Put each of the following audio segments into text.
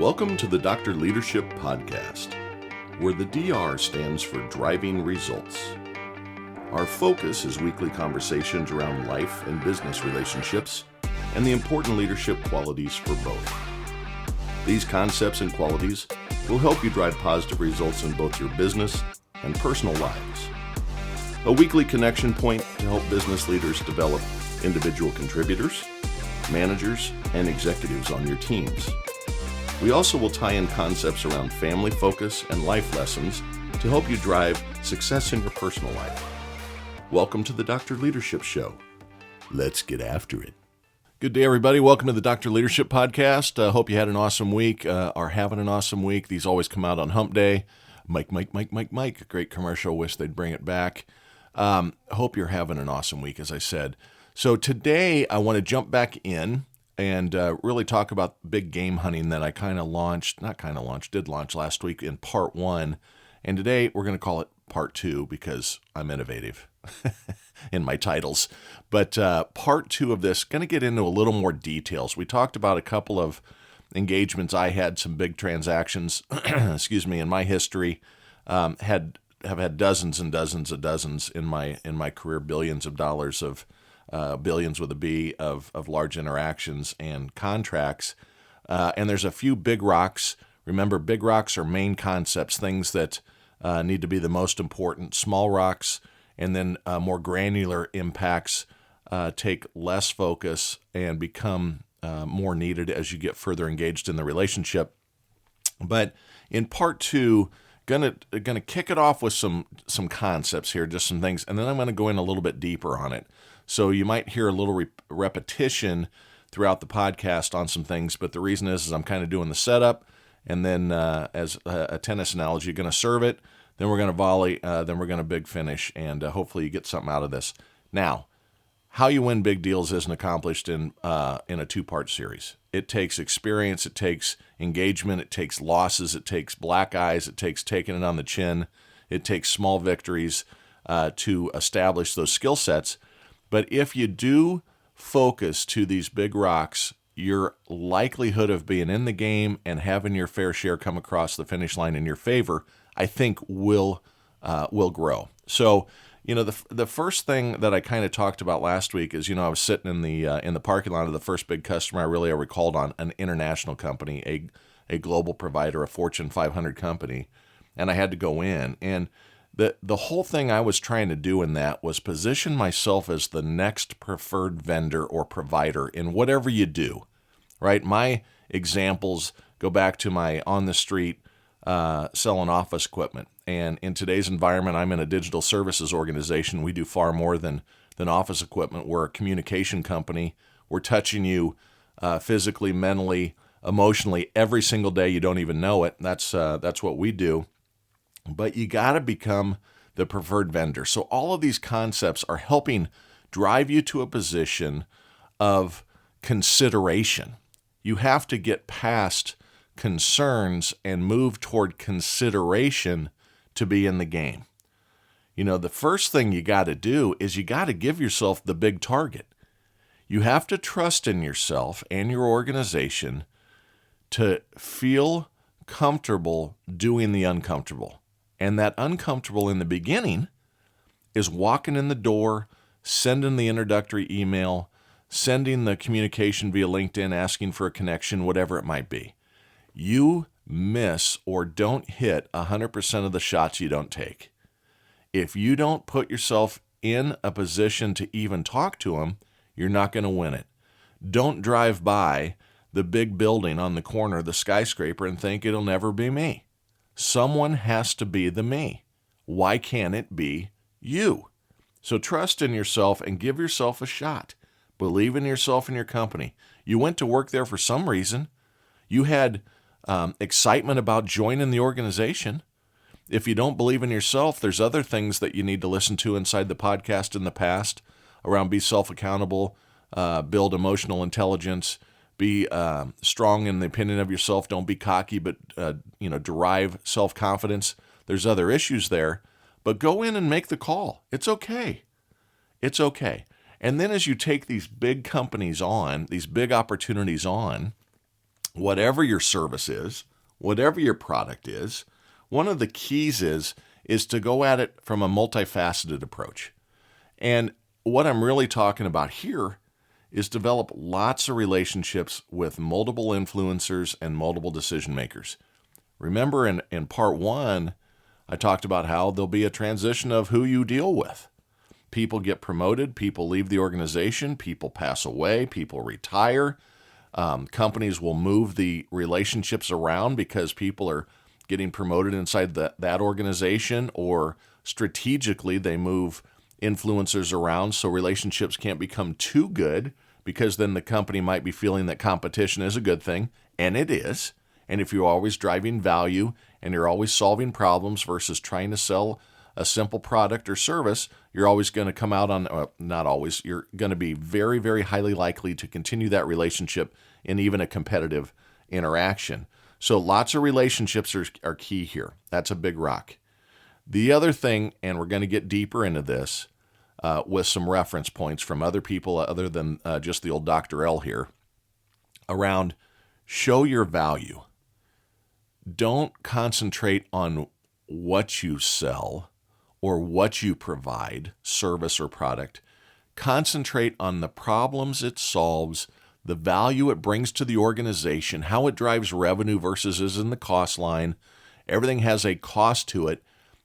Welcome to the Dr. Leadership Podcast, where the DR stands for Driving Results. Our focus is weekly conversations around life and business relationships and the important leadership qualities for both. These concepts and qualities will help you drive positive results in both your business and personal lives. A weekly connection point to help business leaders develop individual contributors, managers, and executives on your teams. We also will tie in concepts around family focus and life lessons to help you drive success in your personal life. Welcome to the Dr. Leadership Show. Let's get after it. Good day, everybody. Welcome to the Dr. Leadership Podcast. Hope you had an awesome week, are having an awesome week. These always come out on Hump Day. Mike. Great commercial. Wish they'd bring it back. Hope you're having an awesome week, as I said. So today I want to jump back in and really talk about big game hunting that I did launch last week in part 1. And today we're going to call it part 2 because I'm innovative in my titles. But part 2 of this, going to get into a little more details. We talked about a couple of engagements I had, some big transactions, in my history. Have had dozens and dozens of dozens in my career, billions of dollars of billions with a B of large interactions and contracts. And there's a few big rocks. Remember, big rocks are main concepts, things that need to be the most important. Small rocks and then more granular impacts take less focus and become more needed as you get further engaged in the relationship. But in part 2, gonna kick it off with some concepts here, just some things, and then I'm gonna go in a little bit deeper on it. So you might hear a little repetition throughout the podcast on some things, but the reason is I'm kind of doing the setup, and then as a tennis analogy, you're going to serve it, then we're going to volley, then we're going to big finish, and hopefully you get something out of this. Now, how you win big deals isn't accomplished in a 2-part series. It takes experience, it takes engagement, it takes losses, it takes black eyes, it takes taking it on the chin, it takes small victories to establish those skill sets. But if you do focus to these big rocks, your likelihood of being in the game and having your fair share come across the finish line in your favor, I think will grow. So, the first thing that I kind of talked about last week is, I was sitting in the parking lot of the first big customer I really ever called on, an international company, a global provider, a Fortune 500 company, and I had to go in. And the whole thing I was trying to do in that was position myself as the next preferred vendor or provider in whatever you do, right? My examples go back to my on-the-street selling office equipment. And in today's environment, I'm in a digital services organization. We do far more than office equipment. We're a communication company. We're touching you physically, mentally, emotionally every single day. You don't even know it. That's what we do. But you got to become the preferred vendor. So all of these concepts are helping drive you to a position of consideration. You have to get past concerns and move toward consideration to be in the game. The first thing you got to do is you got to give yourself the big target. You have to trust in yourself and your organization to feel comfortable doing the uncomfortable. And that uncomfortable in the beginning is walking in the door, sending the introductory email, sending the communication via LinkedIn, asking for a connection, whatever it might be. You miss or don't hit 100% of the shots you don't take. If you don't put yourself in a position to even talk to them, you're not going to win it. Don't drive by the big building on the corner, the skyscraper, and think it'll never be me. Someone has to be the me. Why can't it be you? So trust in yourself and give yourself a shot. Believe in yourself and your company. You went to work there for some reason. You had excitement about joining the organization. If you don't believe in yourself, there's other things that you need to listen to inside the podcast in the past around be self-accountable, build emotional intelligence, be strong in the opinion of yourself. Don't be cocky, but derive self-confidence. There's other issues there, but go in and make the call. It's okay. It's okay. And then as you take these big companies on, these big opportunities on, whatever your service is, whatever your product is, one of the keys is to go at it from a multifaceted approach. And what I'm really talking about here is develop lots of relationships with multiple influencers and multiple decision makers. Remember in part one, I talked about how there'll be a transition of who you deal with. People get promoted, people leave the organization, people pass away, people retire. Companies will move the relationships around because people are getting promoted inside that organization, or strategically they move influencers around so relationships can't become too good, because then the company might be feeling that competition is a good thing, and it is. And if you're always driving value and you're always solving problems versus trying to sell a simple product or service, you're always going to come out on, not always, you're going to be very, very highly likely to continue that relationship in even a competitive interaction. So lots of relationships are key here. That's a big rock. The other thing, and we're going to get deeper into this with some reference points from other people other than just the old Dr. L here, around show your value. Don't concentrate on what you sell or what you provide, service or product. Concentrate on the problems it solves, the value it brings to the organization, how it drives revenue versus is in the cost line. Everything has a cost to it.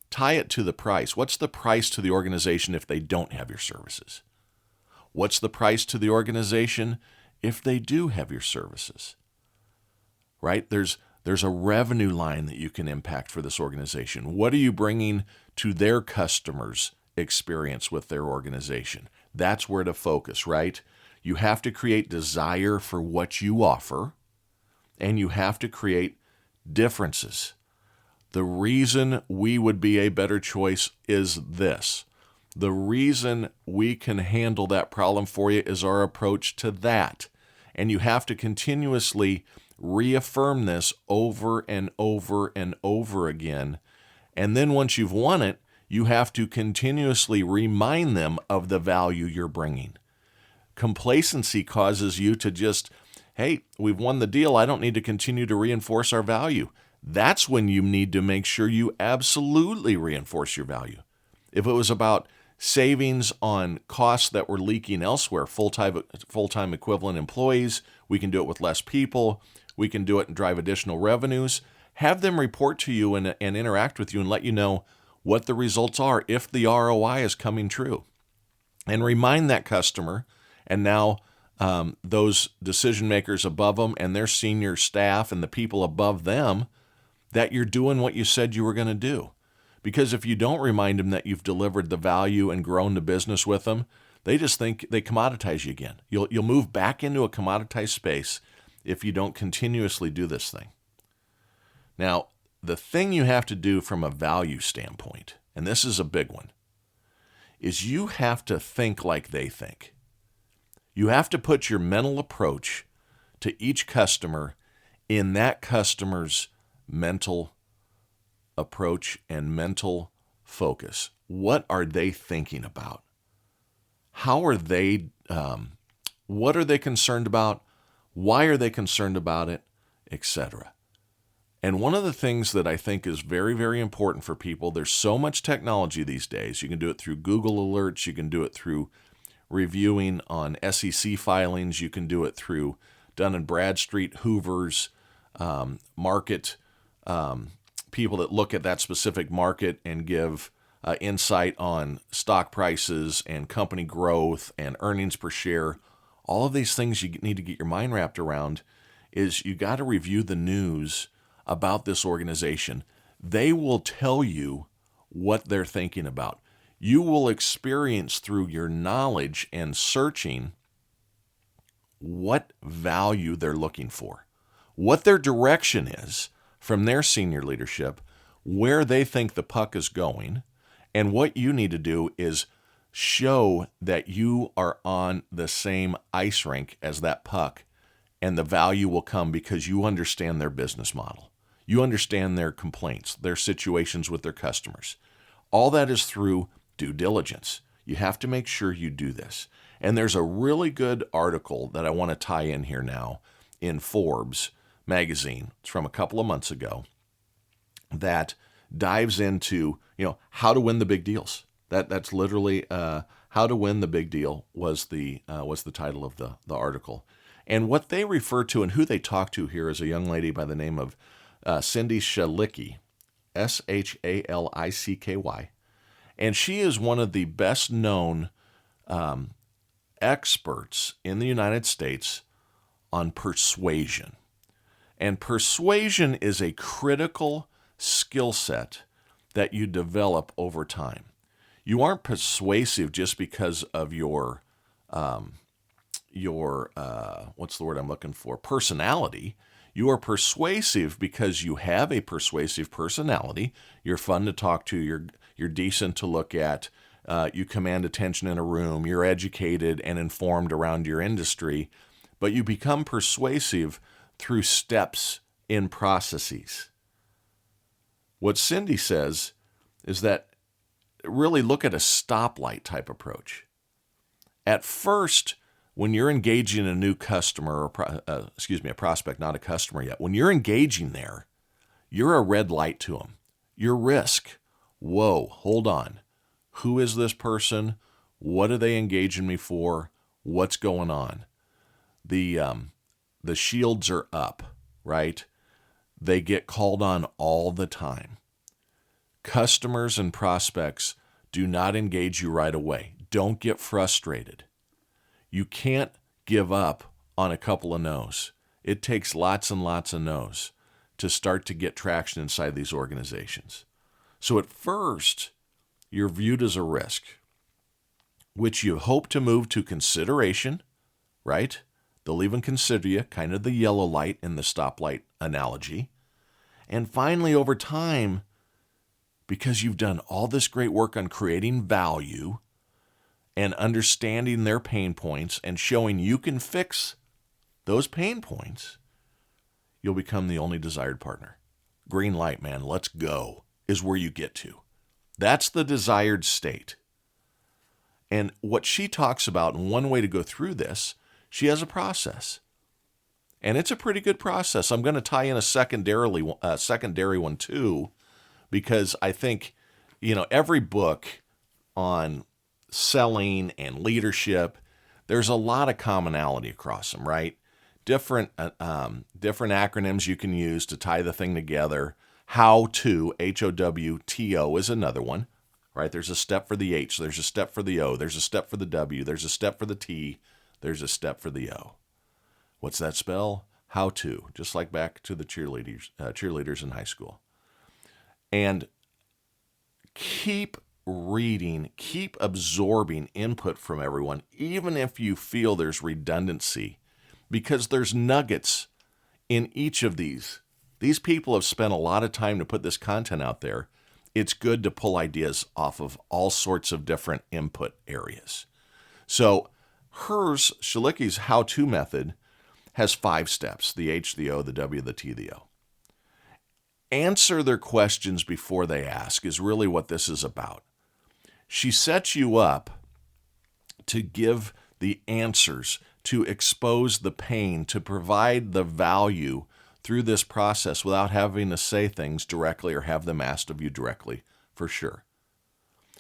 Tie it to the price. What's the price to the organization if they don't have your services? What's the price to the organization if they do have your services? Right? There's a revenue line that you can impact for this organization. What are you bringing to their customers' experience with their organization? That's where to focus, right? You have to create desire for what you offer, and you have to create differences. The reason we would be a better choice is this. The reason we can handle that problem for you is our approach to that. And you have to continuously reaffirm this over and over and over again. And then once you've won it, you have to continuously remind them of the value you're bringing. Complacency causes you to just, hey, we've won the deal. I don't need to continue to reinforce our value. That's when you need to make sure you absolutely reinforce your value. If it was about savings on costs that were leaking elsewhere, full-time equivalent employees, we can do it with less people, we can do it and drive additional revenues. Have them report to you and interact with you and let you know what the results are if the ROI is coming true. And remind that customer, and now those decision makers above them and their senior staff and the people above them, that you're doing what you said you were going to do. Because if you don't remind them that you've delivered the value and grown the business with them, they just think they commoditize you again. You'll move back into a commoditized space if you don't continuously do this thing. Now, the thing you have to do from a value standpoint, and this is a big one, is you have to think like they think. You have to put your mental approach to each customer in that customer's mental approach and mental focus. What are they thinking about? How are they, what are they concerned about? Why are they concerned about it? Etc. And one of the things that I think is very, very important for people, there's so much technology these days. You can do it through Google Alerts. You can do it through reviewing on SEC filings. You can do it through Dun & Bradstreet, Hoover's, market, people that look at that specific market and give insight on stock prices and company growth and earnings per share. All of these things you need to get your mind wrapped around is you got to review the news about this organization. They will tell you what they're thinking about. You will experience through your knowledge and searching what value they're looking for, what their direction is from their senior leadership, where they think the puck is going, and what you need to do is show that you are on the same ice rink as that puck, and the value will come because you understand their business model. You understand their complaints, their situations with their customers. All that is through due diligence. You have to make sure you do this. And there's a really good article that I want to tie in here now in Forbes magazine. It's from a couple of months ago that dives into, how to win the big deals. That's literally How to Win the Big Deal was the title of the article. And what they refer to and who they talk to here is a young lady by the name of Cindy Shalicki, Shalicky. And she is one of the best known experts in the United States on persuasion. And persuasion is a critical skill set that you develop over time. You aren't persuasive just because of your what's the word I'm looking for? Personality. You are persuasive because you have a persuasive personality. You're fun to talk to. You're decent to look at. You command attention in a room. You're educated and informed around your industry. But you become persuasive through steps in processes. What Cindy says is that really look at a stoplight type approach. At first, when you're engaging a new customer, a prospect, not a customer yet, when you're engaging there, you're a red light to them. You're risk. Whoa, hold on. Who is this person? What are they engaging me for? What's going on? The shields are up, right? They get called on all the time. Customers and prospects do not engage you right away. Don't get frustrated. You can't give up on a couple of no's. It takes lots and lots of no's to start to get traction inside these organizations. So at first, you're viewed as a risk, which you hope to move to consideration, right? They'll even consider you, kind of the yellow light in the stoplight analogy. And finally, over time, because you've done all this great work on creating value and understanding their pain points and showing you can fix those pain points, you'll become the only desired partner. Green light, man, let's go, is where you get to. That's the desired state. And what she talks about, and one way to go through this, she has a process. And it's a pretty good process. I'm going to tie in a secondary one too, because I think, every book on selling and leadership, there's a lot of commonality across them, right? Different acronyms you can use to tie the thing together. How to, HOWTO is another one, right? There's a step for the H, there's a step for the O, there's a step for the W, there's a step for the T, there's a step for the O. What's that spell? How to, just like back to the cheerleaders in high school. And keep reading, keep absorbing input from everyone, even if you feel there's redundancy, because there's nuggets in each of these. These people have spent a lot of time to put this content out there. It's good to pull ideas off of all sorts of different input areas. So hers, Shalicki's how-to method, has 5 steps: the H, the O, the W, the T, the O. Answer their questions before they ask is really what this is about. She sets you up to give the answers, to expose the pain, to provide the value through this process without having to say things directly or have them asked of you directly, for sure.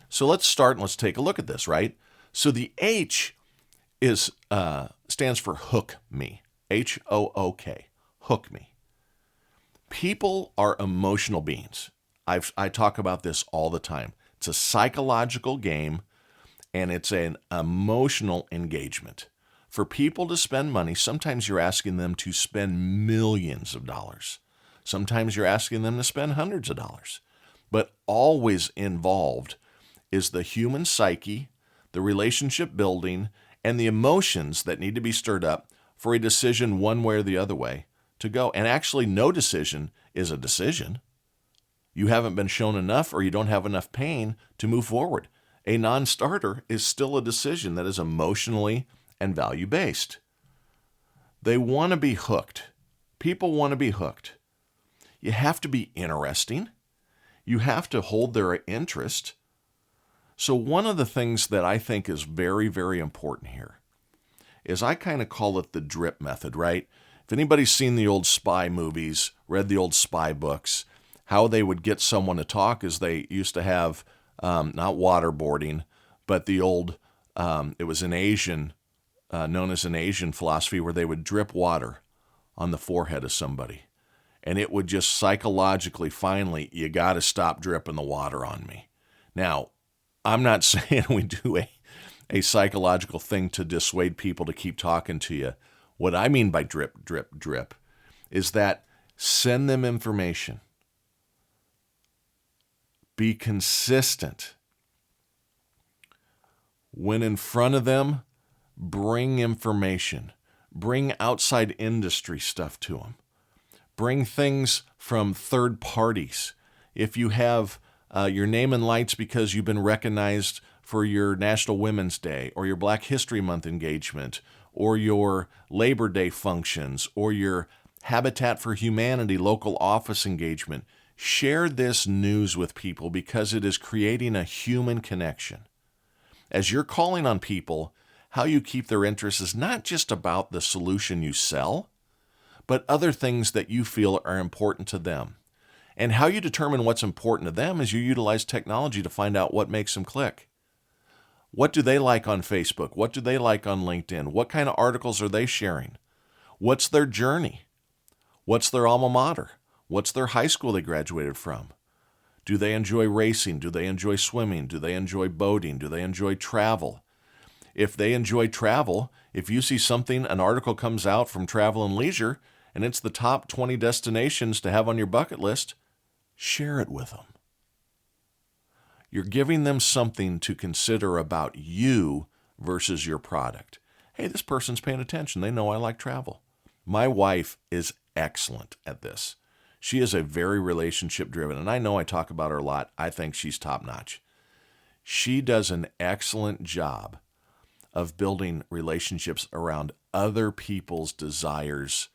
So let's start and let's take a look at this, right? So the H stands for hook me. H-O-O-K, hook me. People are emotional beings. I talk about this all the time. It's a psychological game, and it's an emotional engagement. For people to spend money, sometimes you're asking them to spend millions of dollars. Sometimes you're asking them to spend hundreds of dollars. But always involved is the human psyche, the relationship building, and the emotions that need to be stirred up for a decision one way or the other way to go. And actually, no decision is a decision. You haven't been shown enough or you don't have enough pain to move forward. A non-starter is still a decision that is emotionally and value-based. They want to be hooked. People want to be hooked. You have to be interesting. You have to hold their interest. So one of the things that I think is very, very important here is I kind of call it the drip method, right? If anybody's seen the old spy movies, read the old spy books, how they would get someone to talk is they used to have, not waterboarding, but the old, it was an Asian, known as an Asian philosophy, where they would drip water on the forehead of somebody. And it would just psychologically, finally, you got to stop dripping the water on me. Now, I'm not saying we do a psychological thing to dissuade people to keep talking to you. What I mean by drip, drip, drip is that send them information. Be consistent. When in front of them, bring information. Bring outside industry stuff to them. Bring things from third parties. If you have your name in lights because you've been recognized for your National Women's Day or your Black History Month engagement or your Labor Day functions or your Habitat for Humanity local office engagement, share this news with people because it is creating a human connection. As you're calling on people, how you keep their interest is not just about the solution you sell, but other things that you feel are important to them. And how you determine what's important to them is you utilize technology to find out what makes them click. What do they like on Facebook? What do they like on LinkedIn? What kind of articles are they sharing? What's their journey? What's their alma mater? What's their high school they graduated from? Do they enjoy racing? Do they enjoy swimming? Do they enjoy boating? Do they enjoy travel? If they enjoy travel, if you see something, an article comes out from Travel and Leisure, and it's the top 20 destinations to have on your bucket list, share it with them. You're giving them something to consider about you versus your product. Hey, this person's paying attention. They know I like travel. My wife is excellent at this. She is a very relationship-driven, and I know I talk about her a lot. I think she's top-notch. She does an excellent job of building relationships around other people's desires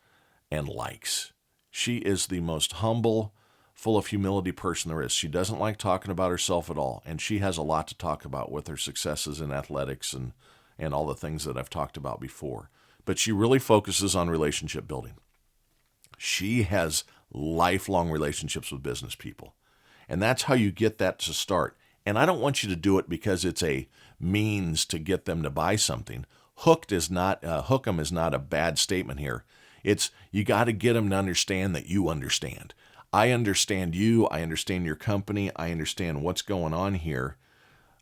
and likes. She is the most humble, full of humility person there is. She doesn't like talking about herself at all, and she has a lot to talk about with her successes in athletics and all the things that I've talked about before. But she really focuses on relationship building. She has lifelong relationships with business people, and that's how you get that to start. And I don't want you to do it because it's a means to get them to buy something. Hook 'em is not a bad statement here. It's you got to get them to understand that you understand. I understand you. I understand your company. I understand what's going on here.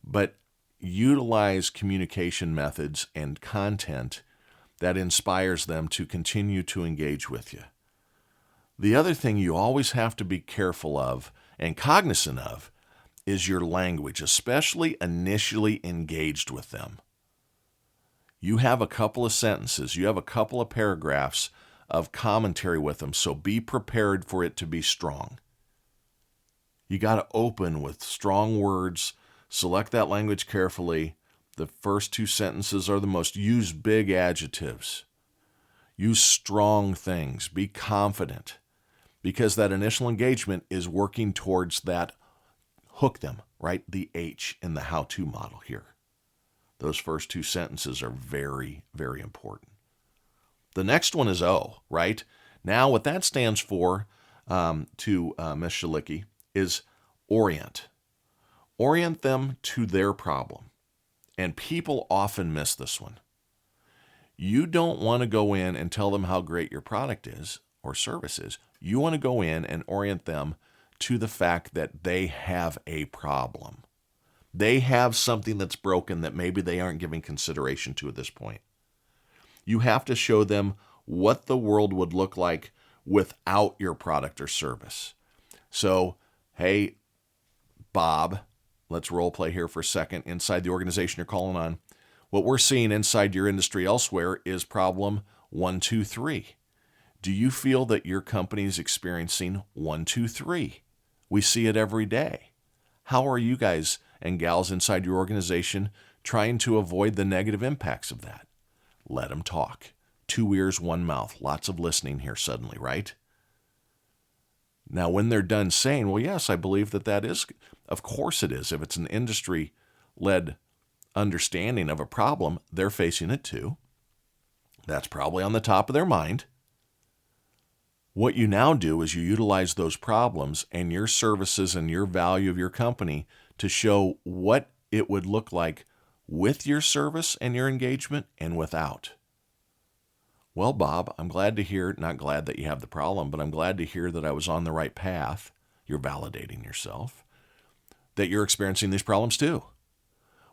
But utilize communication methods and content that inspires them to continue to engage with you. The other thing you always have to be careful of and cognizant of is your language, especially initially engaged with them. You have a couple of sentences, you have a couple of paragraphs of commentary with them, so be prepared for it to be strong. You got to open with strong words, select that language carefully. The first two sentences are the most. Use big adjectives. Use strong things. Be confident, because that initial engagement is working towards that hook them, right? The H in the how-to model here. Those first two sentences are very, very important. The next one is O, right? Now, what that stands for to Ms. Shalicki is orient. Orient them to their problem. And people often miss this one. You don't want to go in and tell them how great your product is or service is. You want to go in and orient them to the fact that they have a problem. They have something that's broken that maybe they aren't giving consideration to at this point. You have to show them what the world would look like without your product or service. So, hey, Bob, let's role play here for a second. Inside the organization you're calling on, what we're seeing inside your industry elsewhere is problem 1, 2, 3. Do you feel that your company is experiencing 1, 2, 3? We see it every day. How are you guys and gals inside your organization trying to avoid the negative impacts of that? Let them talk. 2 ears, 1 mouth. Lots of listening here suddenly, right? Now, when they're done saying, well, yes, I believe that is, of course it is. If it's an industry-led understanding of a problem, they're facing it too. That's probably on the top of their mind. What you now do is you utilize those problems and your services and your value of your company to show what it would look like with your service and your engagement and without. Well, Bob, I'm glad to hear, not glad that you have the problem, but I'm glad to hear that I was on the right path. You're validating yourself, that you're experiencing these problems too.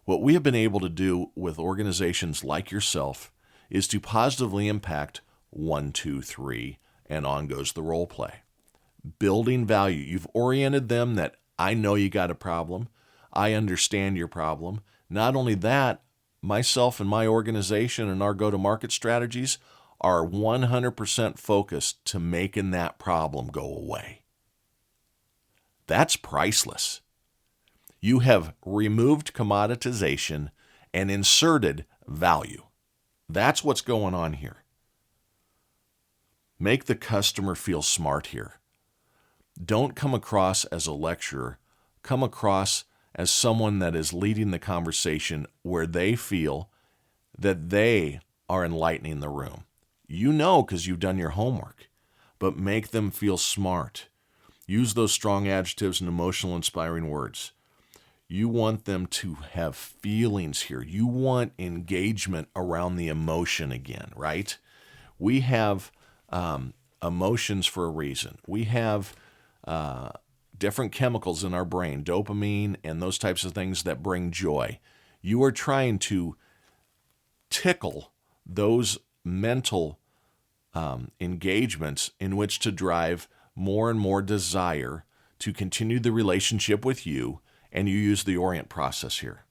What we have been able to do with organizations like yourself is to positively impact 1, 2, 3, and on goes the role play. Building value. You've oriented them that I know you got a problem. I understand your problem. Not only that, myself and my organization and our go-to-market strategies are 100% focused to making that problem go away. That's priceless. You have removed commoditization and inserted value. That's what's going on here. Make the customer feel smart here. Don't come across as a lecturer. Come across as someone that is leading the conversation where they feel that they are enlightening the room. You know because you've done your homework, but make them feel smart. Use those strong adjectives and emotional inspiring words. You want them to have feelings here. You want engagement around the emotion again, right? We have emotions for a reason. We have different chemicals in our brain, dopamine and those types of things that bring joy. You are trying to tickle those mental engagements in which to drive more and more desire to continue the relationship with you, and you use the orient process here.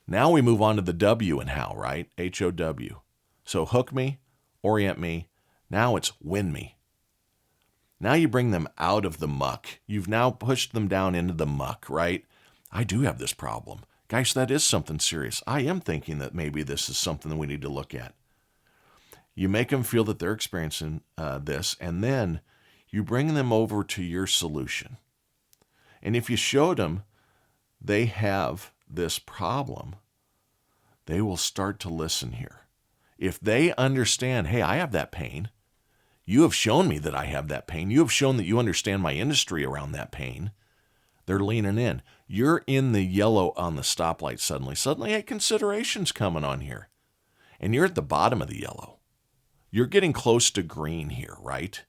Now we move on to the W in how, right? H-O-W. So hook me, orient me. Now it's win me. Now you bring them out of the muck. You've now pushed them down into the muck, right? I do have this problem. Guys, that is something serious. I am thinking that maybe this is something that we need to look at. You make them feel that they're experiencing this, and then you bring them over to your solution. And if you showed them they have this problem, they will start to listen here. If they understand, hey, I have that pain. You have shown me that I have that pain. You have shown that you understand my industry around that pain. They're leaning in. You're in the yellow on the stoplight suddenly. Suddenly, hey, consideration's coming on here. And you're at the bottom of the yellow. You're getting close to green here, right?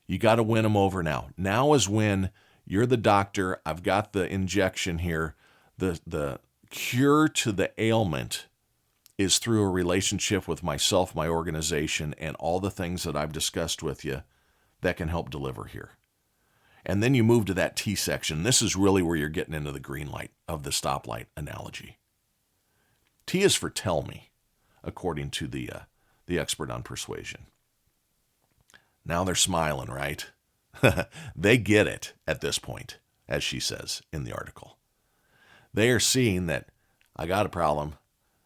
You got to win them over now. Now is when you're the doctor. I've got the injection here. The cure to the ailment is through a relationship with myself, my organization, and all the things that I've discussed with you that can help deliver here. And then you move to that T section. This is really where you're getting into the green light of the stoplight analogy. T is for tell me, according to the expert on persuasion. Now they're smiling, right? They get it at this point, as she says in the article. They are seeing that I got a problem.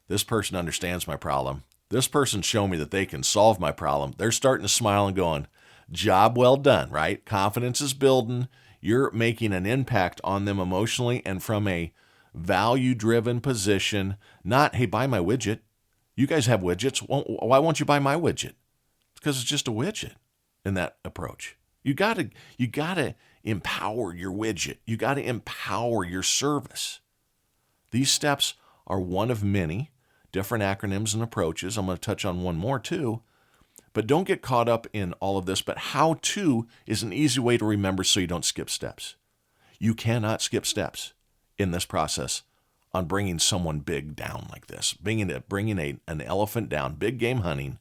This person understands my problem. This person showed me that they can solve my problem. They're starting to smile and going, job well done, right? Confidence is building. You're making an impact on them emotionally and from a value-driven position. Not, hey, buy my widget. You guys have widgets. Why won't you buy my widget? It's because it's just a widget in that approach. You gotta empower your widget. You gotta empower your service. These steps are one of many different acronyms and approaches. I'm going to touch on one more too. But don't get caught up in all of this. But how to is an easy way to remember so you don't skip steps. You cannot skip steps in this process on bringing someone big down like this. Bringing an elephant down, big game hunting.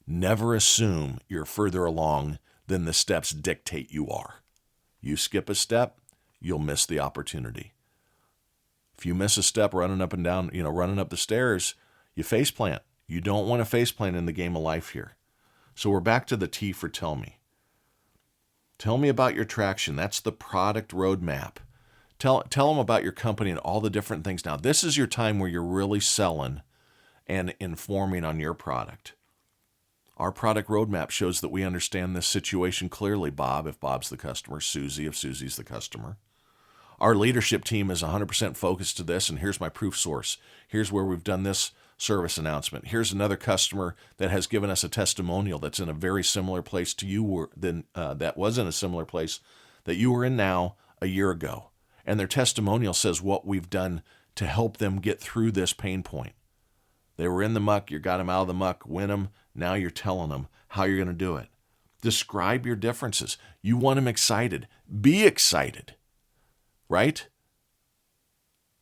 Never assume you're further along than the steps dictate you are. You skip a step, you'll miss the opportunity. If you miss a step running up and down, running up the stairs, you face plant. You don't want to face plant in the game of life here. So we're back to the T for tell me. Tell me about your traction. That's the product roadmap. Tell them about your company and all the different things. Now, this is your time where you're really selling and informing on your product. Our product roadmap shows that we understand this situation clearly, Bob, if Bob's the customer, Susie, if Susie's the customer. Our leadership team is 100% focused to this, and here's my proof source. Here's where we've done this service announcement. Here's another customer that has given us a testimonial that's in a very similar place to you that was in a similar place that you were in now a year ago. And their testimonial says what we've done to help them get through this pain point. They were in the muck, you got them out of the muck, win them, now you're telling them how you're going to do it. Describe your differences. You want them excited. Be excited, right?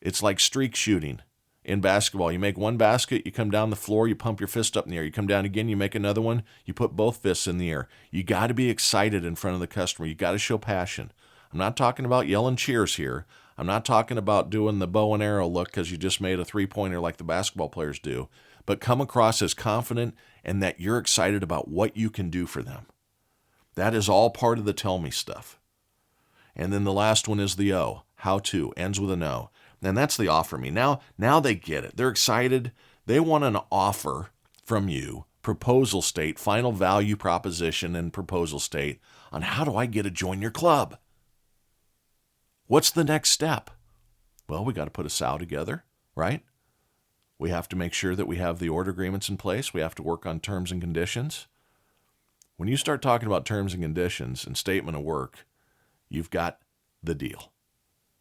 It's like streak shooting in basketball. You make one basket, you come down the floor, you pump your fist up in the air. You come down again, you make another one, you put both fists in the air. You got to be excited in front of the customer. You got to show passion. I'm not talking about yelling cheers here. I'm not talking about doing the bow and arrow look because you just made a three-pointer like the basketball players do, but come across as confident and that you're excited about what you can do for them. That is all part of the tell me stuff. And then the last one is the O, how to, ends with an O. And that's the offer me. Now they get it. They're excited. They want an offer from you, proposal state, final value proposition and proposal state on how do I get to join your club? What's the next step? Well, we got to put a SOW together, right? We have to make sure that we have the order agreements in place. We have to work on terms and conditions. When you start talking about terms and conditions and statement of work, you've got the deal.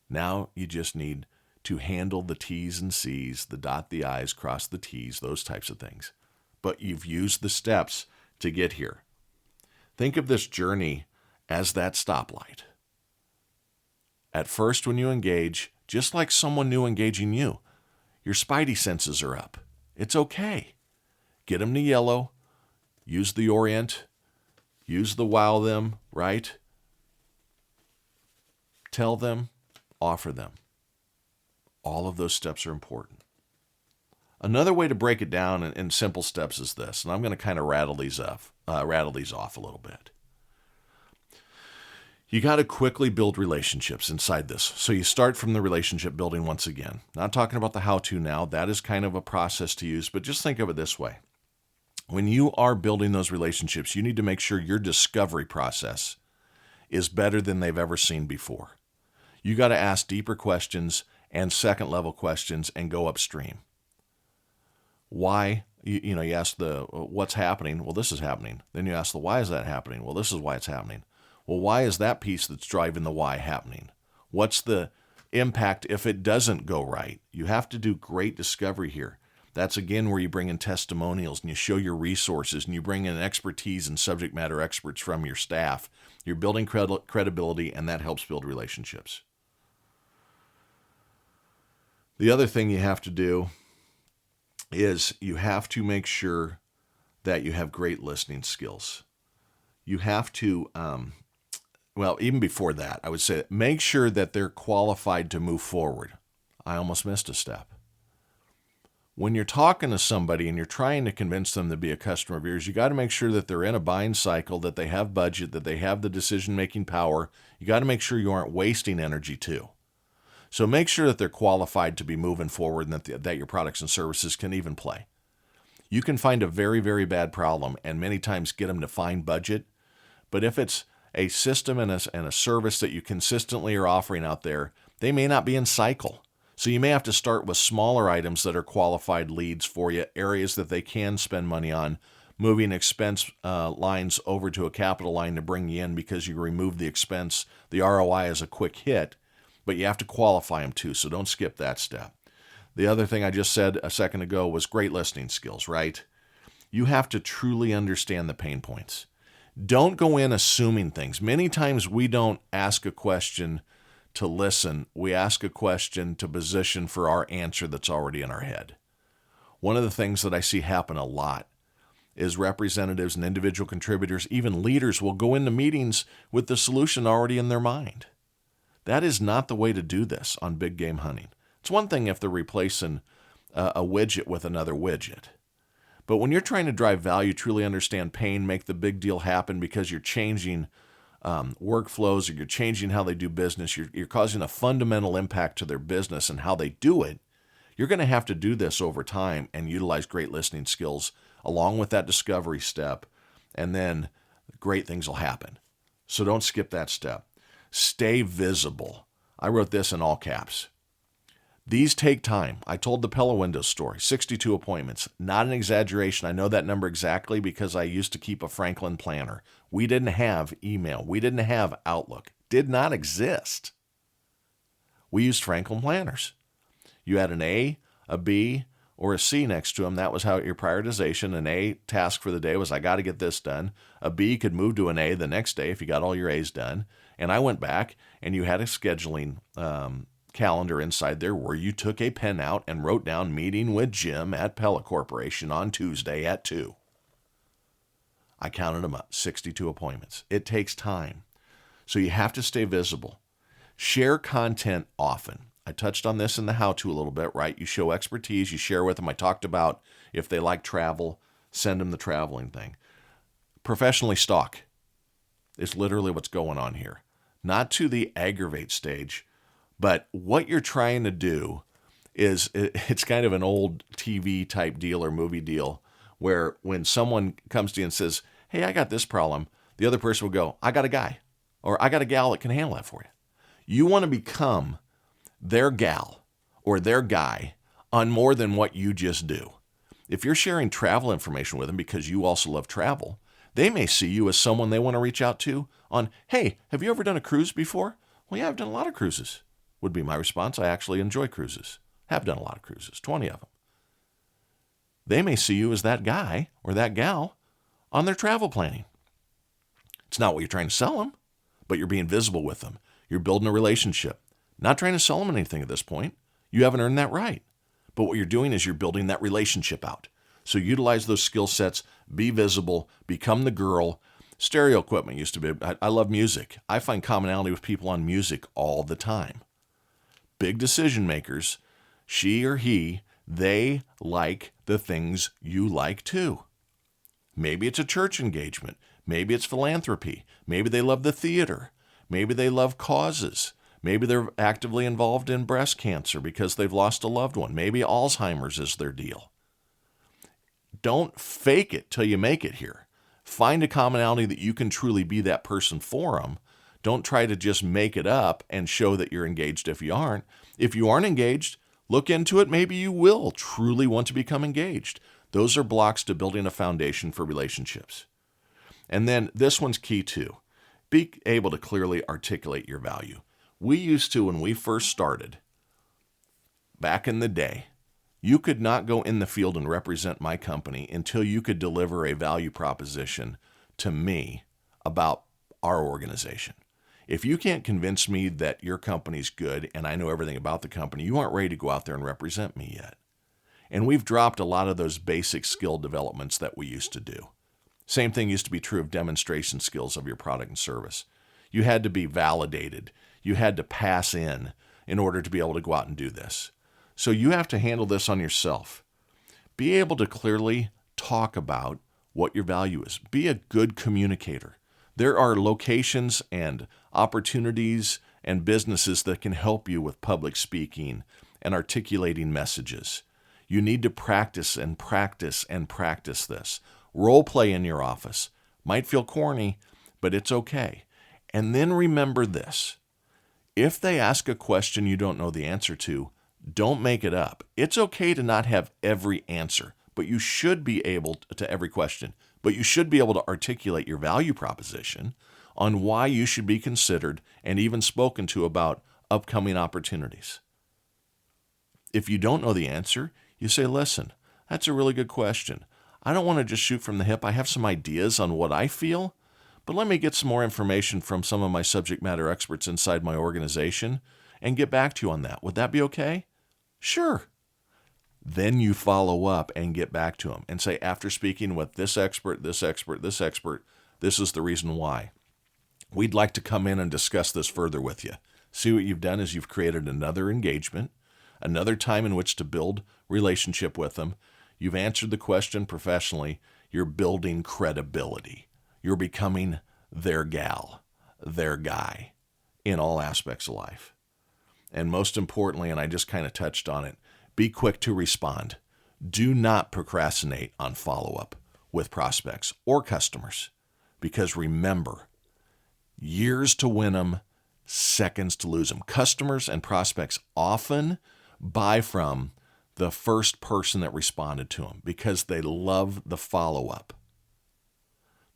Now you just need to handle the T's and C's, the dot the I's, cross the T's, those types of things. But you've used the steps to get here. Think of this journey as that stoplight. At first, when you engage, just like someone new engaging you, your spidey senses are up. It's okay. Get them to yellow. Use the orient. Use the wow them, right? Tell them, offer them. All of those steps are important. Another way to break it down in simple steps is this, and I'm going to kind of rattle these off a little bit. You got to quickly build relationships inside this. So you start from the relationship building once again. Not talking about the how-to now. That is kind of a process to use, but just think of it this way. When you are building those relationships, you need to make sure your discovery process is better than they've ever seen before. You got to ask deeper questions and second-level questions and go upstream. Why? You ask the what's happening? Well, this is happening. Then you ask the why is that happening? Well, this is why it's happening. Well, why is that piece that's driving the why happening? What's the impact if it doesn't go right? You have to do great discovery here. That's, again, where you bring in testimonials and you show your resources and you bring in expertise and subject matter experts from your staff. You're building credibility, and that helps build relationships. The other thing you have to do is you have to make sure that you have great listening skills. You have to... even before that, I would say make sure that they're qualified to move forward. I almost missed a step. When you're talking to somebody and you're trying to convince them to be a customer of yours, you got to make sure that they're in a buying cycle, that they have budget, that they have the decision-making power. You got to make sure you aren't wasting energy too. So make sure that they're qualified to be moving forward and that your products and services can even play. You can find a very, very bad problem and many times get them to find budget. But if it's a system and a service that you consistently are offering out there, they may not be in cycle. So you may have to start with smaller items that are qualified leads for you, areas that they can spend money on, moving expense lines over to a capital line to bring you in because you remove the expense. The ROI is a quick hit, but you have to qualify them too, so don't skip that step. The other thing I just said a second ago was great listening skills, right? You have to truly understand the pain points. Don't go in assuming things. Many times we don't ask a question to listen. We ask a question to position for our answer that's already in our head. One of the things that I see happen a lot is representatives and individual contributors, even leaders, will go into meetings with the solution already in their mind. That is not the way to do this on big game hunting. It's one thing if they're replacing a widget with another widget. But when you're trying to drive value, truly understand pain, make the big deal happen because you're changing workflows or you're changing how they do business, you're causing a fundamental impact to their business and how they do it, you're going to have to do this over time and utilize great listening skills along with that discovery step, and then great things will happen. So don't skip that step. Stay visible. I wrote this in all caps. These take time. I told the Pella Windows story, 62 appointments. Not an exaggeration. I know that number exactly because I used to keep a Franklin planner. We didn't have email. We didn't have Outlook. Did not exist. We used Franklin planners. You had an A, a B, or a C next to them. That was how your prioritization. An A task for the day was, I got to get this done. A B could move to an A the next day if you got all your A's done. And I went back, and you had a scheduling calendar inside there where you took a pen out and wrote down meeting with Jim at Pella Corporation on Tuesday at 2. I counted them up, 62 appointments. It takes time. So you have to stay visible. Share content often. I touched on this in the how-to a little bit, right? You show expertise, you share with them. I talked about if they like travel, send them the traveling thing. Professionally stalk is literally what's going on here. Not to the aggravate stage, but what you're trying to do is, it's kind of an old TV type deal or movie deal where when someone comes to you and says, hey, I got this problem, the other person will go, I got a guy or I got a gal that can handle that for you. You want to become their gal or their guy on more than what you just do. If you're sharing travel information with them because you also love travel, they may see you as someone they want to reach out to on, hey, have you ever done a cruise before? Well, yeah, I've done a lot of cruises, would be my response. I actually enjoy cruises. Have done a lot of cruises, 20 of them. They may see you as that guy or that gal on their travel planning. It's not what you're trying to sell them, but you're being visible with them. You're building a relationship. Not trying to sell them anything at this point. You haven't earned that right. But what you're doing is you're building that relationship out. So utilize those skill sets, be visible, become the girl. Stereo equipment used to be, I love music. I find commonality with people on music all the time. Big decision makers, she or he, they like the things you like too. Maybe it's a church engagement. Maybe it's philanthropy. Maybe they love the theater. Maybe they love causes. Maybe they're actively involved in breast cancer because they've lost a loved one. Maybe Alzheimer's is their deal. Don't fake it till you make it here. Find a commonality that you can truly be that person for them. Don't try to just make it up and show that you're engaged if you aren't. If you aren't engaged, look into it. Maybe you will truly want to become engaged. Those are blocks to building a foundation for relationships. And then this one's key too. Be able to clearly articulate your value. We used to, when we first started, back in the day, you could not go in the field and represent my company until you could deliver a value proposition to me about our organization. If you can't convince me that your company's good and I know everything about the company, you aren't ready to go out there and represent me yet. And we've dropped a lot of those basic skill developments that we used to do. Same thing used to be true of demonstration skills of your product and service. You had to be validated. You had to pass in order to be able to go out and do this. So you have to handle this on yourself. Be able to clearly talk about what your value is. Be a good communicator. There are locations and opportunities and businesses that can help you with public speaking and articulating messages. You need to practice and practice and practice this. Role play in your office. Might feel corny, but it's okay. And then remember this. If they ask a question you don't know the answer to, don't make it up. It's okay to not have every answer, but you should be able to every question. But you should be able to articulate your value proposition on why you should be considered and even spoken to about upcoming opportunities. If you don't know the answer, you say, listen, that's a really good question. I don't want to just shoot from the hip. I have some ideas on what I feel, but let me get some more information from some of my subject matter experts inside my organization and get back to you on that. Would that be okay? Sure. Then you follow up and get back to them and say, after speaking with this expert, this expert, this expert, this is the reason why. We'd like to come in and discuss this further with you. See, what you've done is you've created another engagement, another time in which to build relationship with them. You've answered the question professionally. You're building credibility. You're becoming their gal, their guy in all aspects of life. And most importantly, and I just kind of touched on it, be quick to respond. Do not procrastinate on follow-up with prospects or customers, because remember, years to win them, seconds to lose them. Customers and prospects often buy from the first person that responded to them because they love the follow-up.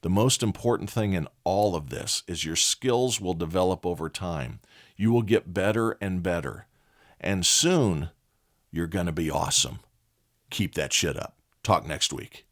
The most important thing in all of this is your skills will develop over time. You will get better and better. And soon, you're going to be awesome. Keep that shit up. Talk next week.